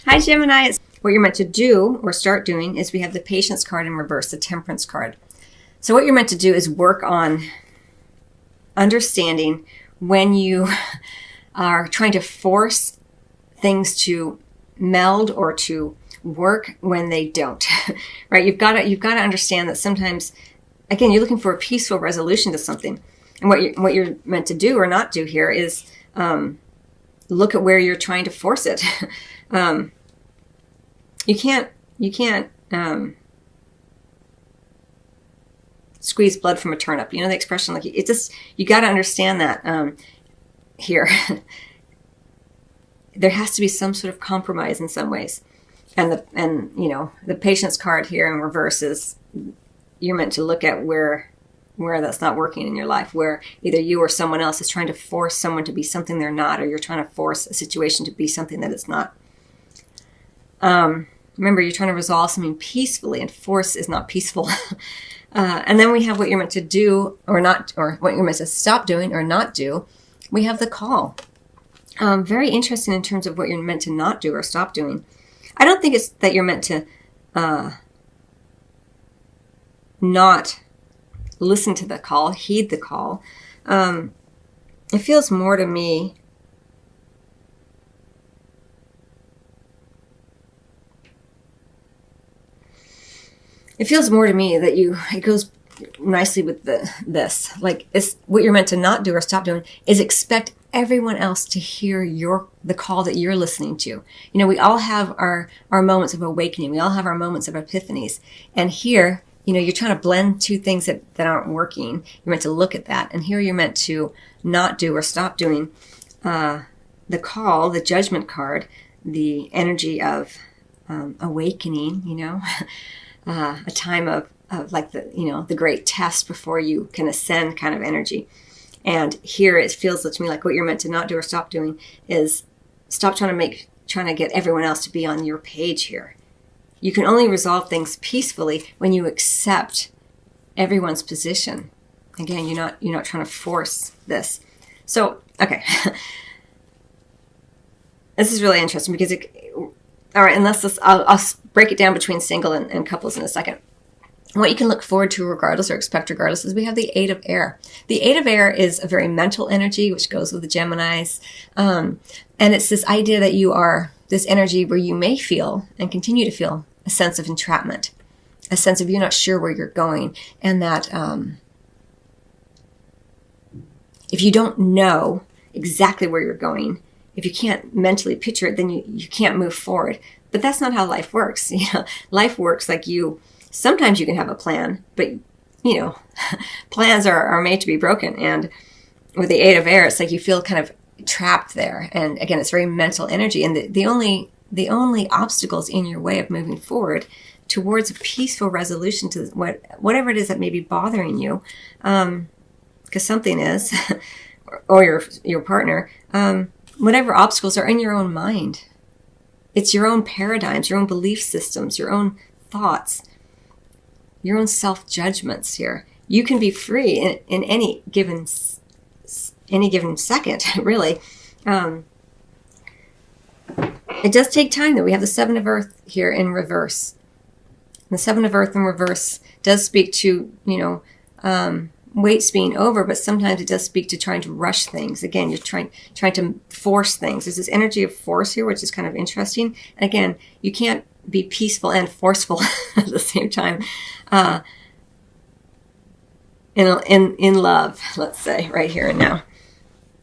Hi, Gemini. What you're meant to do or start doing is we have the Patience card in reverse, the Temperance card. So what you're meant to do is work on understanding when you are trying to force things to meld or to work when they don't, right? You've got to understand that sometimes, again, you're looking for a peaceful resolution to something. And what you're meant to do or not do here is look at where you're trying to force it. You can't squeeze blood from a turnip. You know the expression, like it just, you got to understand that here. There has to be some sort of compromise in some ways. And the Patience card here in reverse is you're meant to look at where that's not working in your life, where either you or someone else is trying to force someone to be something they're not, or you're trying to force a situation to be something that it's not. Remember, you're trying to resolve something peacefully, and force is not peaceful. And then we have what you're meant to do or not, or what you're meant to stop doing or not do. We have the Call. Very interesting in terms of what you're meant to not do or stop doing. I don't think it's that you're meant to not listen to the call, heed the call. It feels more to me that it goes nicely with this. Like, it's what you're meant to not do or stop doing is expect everyone else to hear the call that you're listening to. You know, we all have our moments of awakening. We all have our moments of epiphanies. And here, you're trying to blend two things that aren't working. You're meant to look at that. And here you're meant to not do or stop doing the call, the Judgment card, the energy of awakening, a time of like the great test before you can ascend kind of energy. And here it feels to me like what you're meant to not do or stop doing is stop trying to get everyone else to be on your page here. You can only resolve things peacefully when you accept everyone's position. Again, you're not trying to force this. So, okay. This is really interesting because all right, and I'll break it down between single and couples in a second. What you can look forward to regardless or expect regardless is we have the Eight of Air. The Eight of Air is a very mental energy, which goes with the Geminis. And it's this idea that you are this energy where you may feel and continue to feel a sense of entrapment, a sense of you're not sure where you're going. And that if you don't know exactly where you're going, if you can't mentally picture it, then you can't move forward. But that's not how life works. Life works like sometimes you can have a plan, but plans are made to be broken. And with the Eight of Air, it's like you feel kind of trapped there. And again, it's very mental energy. And the only obstacles in your way of moving forward towards a peaceful resolution to whatever it is that may be bothering you, because something is, or your partner, whatever obstacles are in your own mind. It's your own paradigms, your own belief systems, your own thoughts, your own self-judgments here. You can be free in any given second, really. It does take time, though. We have the Seven of Earth here in reverse. The Seven of Earth in reverse does speak to, weights being over, but sometimes it does speak to trying to rush things. Again, you're trying to force things. There's this energy of force here, which is kind of interesting. And again, you can't be peaceful and forceful at the same time. In love, let's say, right here and now.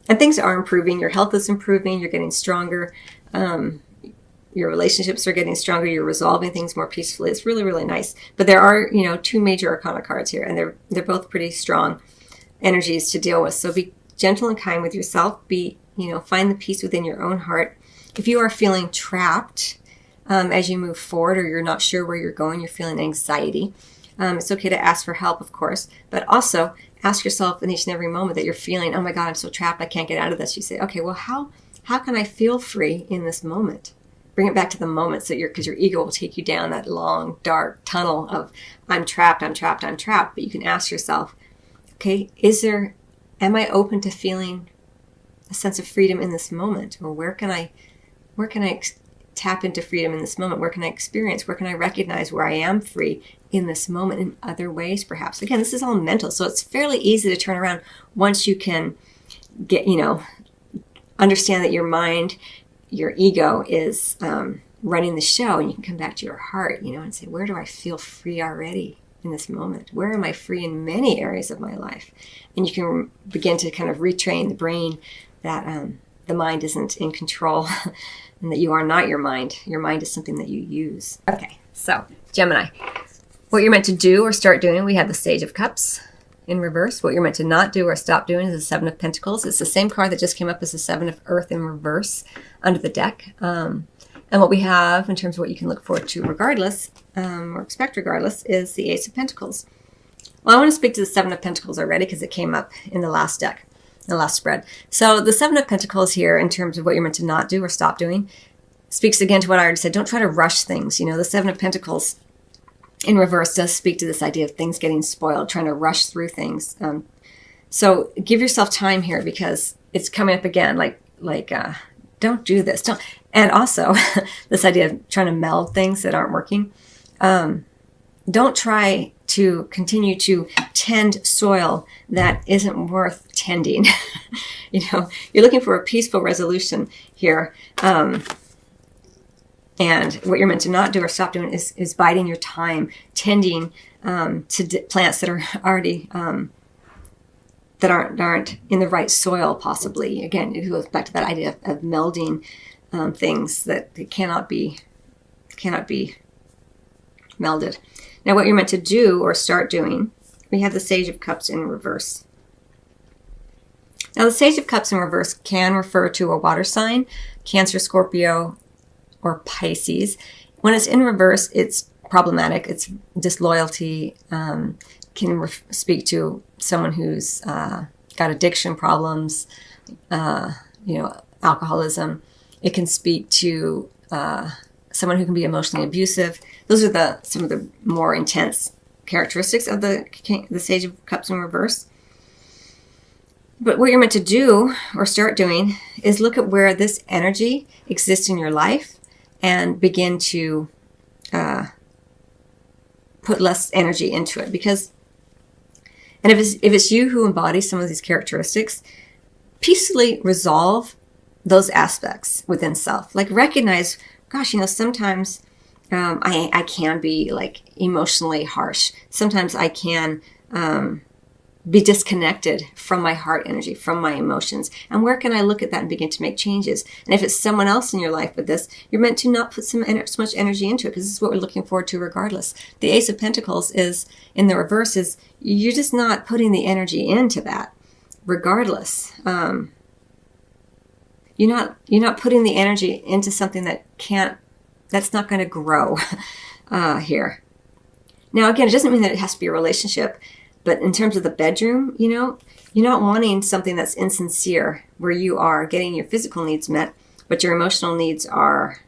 And things are improving. Your health is improving. You're getting stronger. Your relationships are getting stronger. You're resolving things more peacefully. It's really, really nice. But there are, two major arcana cards here, and they're both pretty strong energies to deal with. So be gentle and kind with yourself. Find the peace within your own heart. If you are feeling trapped as you move forward, or you're not sure where you're going, you're feeling anxiety, it's okay to ask for help, of course, but also ask yourself in each and every moment that you're feeling, oh my God, I'm so trapped, I can't get out of this. You say, okay, well, how can I feel free in this moment? Bring it back to the moment, because your ego will take you down that long, dark tunnel of I'm trapped. But you can ask yourself, okay, am I open to feeling a sense of freedom in this moment? Or where can I tap into freedom in this moment? Where can I experience? Where can I recognize where I am free in this moment in other ways, perhaps? Again, this is all mental, so it's fairly easy to turn around once you can get, understand that your mind, your ego is running the show, and you can come back to your heart, and say, where do I feel free already in this moment? Where am I free in many areas of my life? And you can begin to kind of retrain the brain that the mind isn't in control and that you are not your mind. Your mind is something that you use. Okay, so Gemini, what you're meant to do or start doing, we have the Sage of Cups in reverse. What you're meant to not do or stop doing is the Seven of Pentacles. It's the same card that just came up as the Seven of Earth in reverse under the deck. And what we have in terms of what you can look forward to regardless, or expect regardless, is the Ace of Pentacles. Well, I want to speak to the Seven of Pentacles already because it came up in the last deck, the last spread. So the Seven of Pentacles here, in terms of what you're meant to not do or stop doing, speaks again to what I already said. Don't try to rush things. The Seven of Pentacles in reverse does speak to this idea of things getting spoiled, trying to rush through things. So give yourself time here because it's coming up again. Don't do this. Don't. And also this idea of trying to meld things that aren't working. Don't try to continue to tend soil that isn't worth tending. You're looking for a peaceful resolution here. And what you're meant to not do or stop doing is biding your time, tending to plants that are already that aren't in the right soil. Possibly, again, it goes back to that idea of melding things that cannot be melded. Now, what you're meant to do or start doing, we have the Sage of Cups in reverse. Now, the Sage of Cups in reverse can refer to a water sign, Cancer, Scorpio, or Pisces. When it's in reverse, it's problematic. It's disloyalty. Can speak to someone who's got addiction problems, alcoholism. It can speak to someone who can be emotionally abusive. Those are some of the more intense characteristics of the Sage of Cups in reverse. But what you're meant to do or start doing is look at where this energy exists in your life and begin to put less energy into it. And if it's you who embodies some of these characteristics, peacefully resolve those aspects within self. Like recognize, gosh, sometimes I can be emotionally harsh. Sometimes I can be disconnected from my heart energy, from my emotions. And where can I look at that and begin to make changes? And if it's someone else in your life with this, you're meant to not put so much energy into it, because this is what we're looking forward to regardless. The Ace of Pentacles is, in the reverse, is you're just not putting the energy into that regardless. You're not putting the energy into something that's not going to grow here. Now, again, it doesn't mean that it has to be a relationship. But in terms of the bedroom, you're not wanting something that's insincere, where you are getting your physical needs met, but your emotional needs are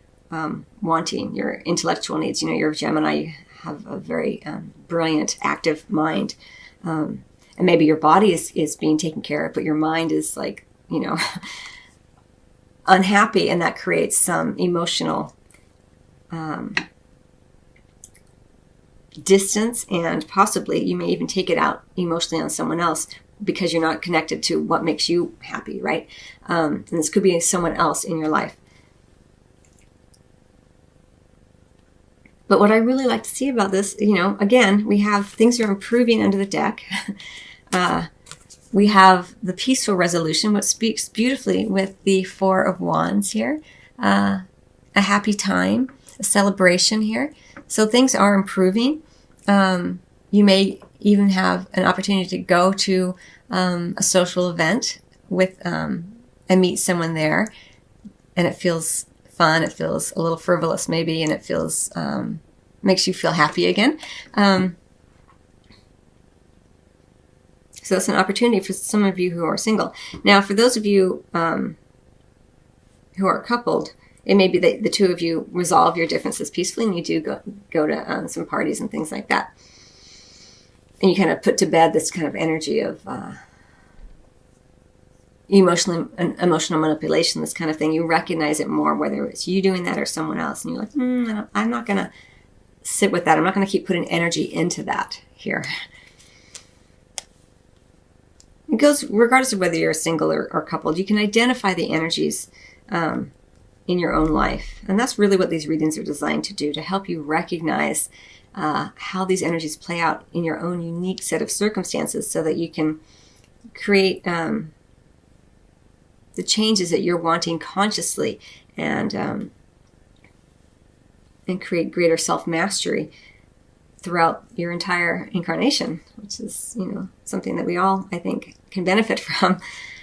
wanting, your intellectual needs. You're a Gemini, you have a very brilliant, active mind. And maybe your body is being taken care of, but your mind is unhappy, and that creates some emotional distance, and possibly you may even take it out emotionally on someone else because you're not connected to what makes you happy, right? And this could be someone else in your life. But what I really like to see about this, again, we have things are improving under the deck. We have the peaceful resolution, which speaks beautifully with the Four of Wands here. A happy time, a celebration here. So things are improving. You may even have an opportunity to go to a social event with and meet someone there, and it feels fun. It feels a little frivolous, maybe, and it feels makes you feel happy again. So it's an opportunity for some of you who are single. Now, for those of you who are coupled, it may be that the two of you resolve your differences peacefully, and you do go to some parties and things like that. And you kind of put to bed this kind of energy of emotional manipulation, this kind of thing. You recognize it more, whether it's you doing that or someone else. And you're like, I'm not going to sit with that. I'm not going to keep putting energy into that here. It goes regardless of whether you're single or coupled. You can identify the energies in your own life. And that's really what these readings are designed to do, to help you recognize how these energies play out in your own unique set of circumstances, so that you can create the changes that you're wanting consciously, and create greater self-mastery throughout your entire incarnation, which is, something that we all, I think, can benefit from.